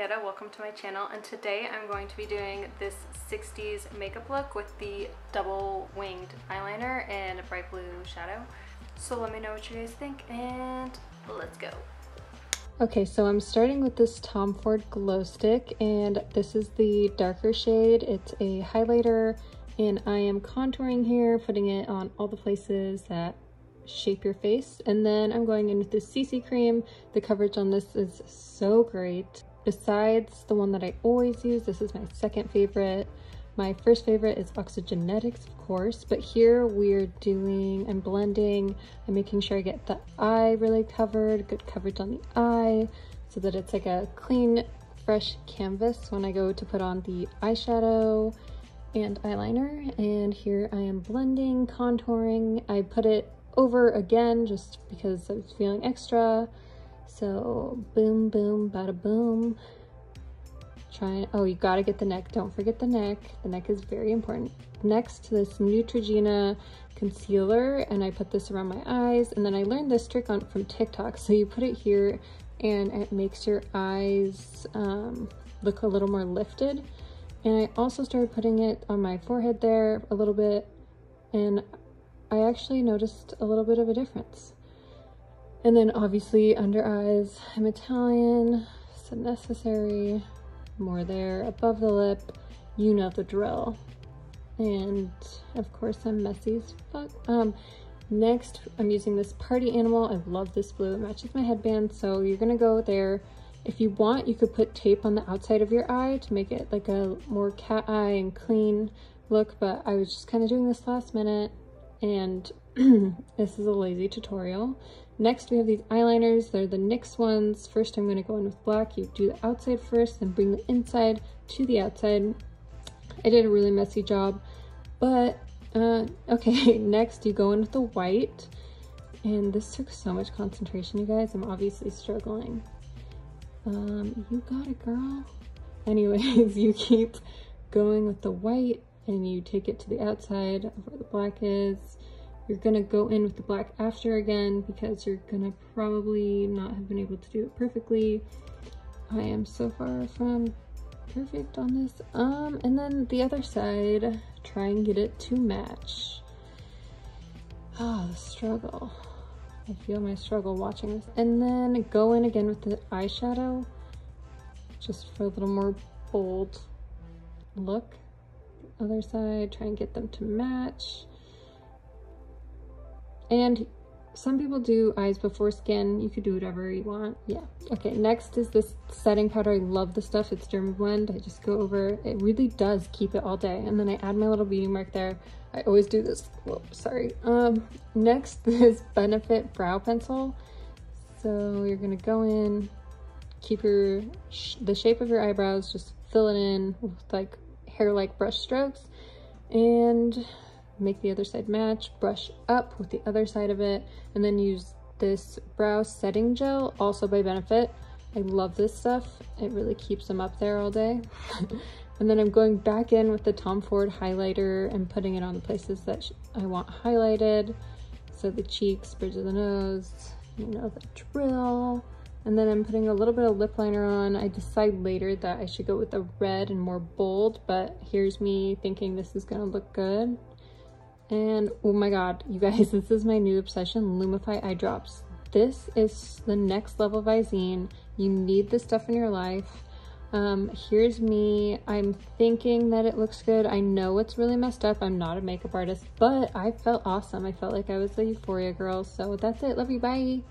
Eyeshadow. Welcome to my channel, and today I'm going to be doing this 60s makeup look with the double winged eyeliner and a bright blue shadow. So let me know what you guys think and let's go. Okay, so I'm starting with this Tom Ford glow stick, and this is the darker shade. It's a highlighter and I am contouring here, putting it on all the places that shape your face, and then I'm going in with this CC cream. The coverage on this is so great. Besides the one that I always use, this is my second favorite. My first favorite is Oxygenetics, of course, but here I'm blending. I'm making sure I get the eye really covered, good coverage on the eye, so that it's like a clean, fresh canvas when I go to put on the eyeshadow and eyeliner. And here I am blending, contouring. I put it over again just because I was feeling extra. So boom, boom, bada boom. Oh, you gotta get the neck. Don't forget the neck. The neck is very important. Next to this Neutrogena concealer, and I put this around my eyes, and then I learned this trick from TikTok. So you put it here and it makes your eyes look a little more lifted. And I also started putting it on my forehead there a little bit, and I actually noticed a little bit of a difference. And then obviously under eyes, I'm Italian, so necessary. More there, above the lip, you know the drill. And of course I'm messy as fuck. Next, I'm using this Party Animal. I love this blue, it matches my headband, so you're gonna go there. If you want, you could put tape on the outside of your eye to make it like a more cat eye and clean look, but I was just kind of doing this last minute, and this is a lazy tutorial. Next, we have these eyeliners. They're the NYX ones. First, I'm going to go in with black. You do the outside first, then bring the inside to the outside. I did a really messy job, but okay. Next, you go in with the white, and this took so much concentration, you guys. I'm obviously struggling. You got it, girl. Anyways, you keep going with the white, and you take it to the outside of where the black is. You're gonna go in with the black after again, because you're gonna probably not have been able to do it perfectly. I am so far from perfect on this. And then the other side, try and get it to match. Oh, the struggle. I feel my struggle watching this. And then go in again with the eyeshadow, just for a little more bold look. Other side, try and get them to match. And some people do eyes before skin. You could do whatever you want. Yeah. Okay, next is this setting powder. I love this stuff. It's Dermablend. I just go over. It really does keep it all day. And then I add my little beauty mark there. I always do this. Whoa, sorry. Next, this Benefit brow pencil. So you're gonna go in, keep the shape of your eyebrows, just fill it in with like hair-like brush strokes, and make the other side match, brush up with the other side of it, and then use this brow setting gel, also by Benefit. I love this stuff. It really keeps them up there all day. And then I'm going back in with the Tom Ford highlighter and putting it on the places that I want highlighted. So the cheeks, bridge of the nose, you know the drill. And then I'm putting a little bit of lip liner on. I decide later that I should go with a red and more bold, but here's me thinking this is gonna look good. And oh my god, you guys, this is my new obsession, Lumify eye drops. This is the next level of Visine. You need this stuff in your life. Here's me. I'm thinking that it looks good. I know it's really messed up. I'm not a makeup artist, but I felt awesome. I felt like I was a Euphoria girl. So that's it. Love you. Bye.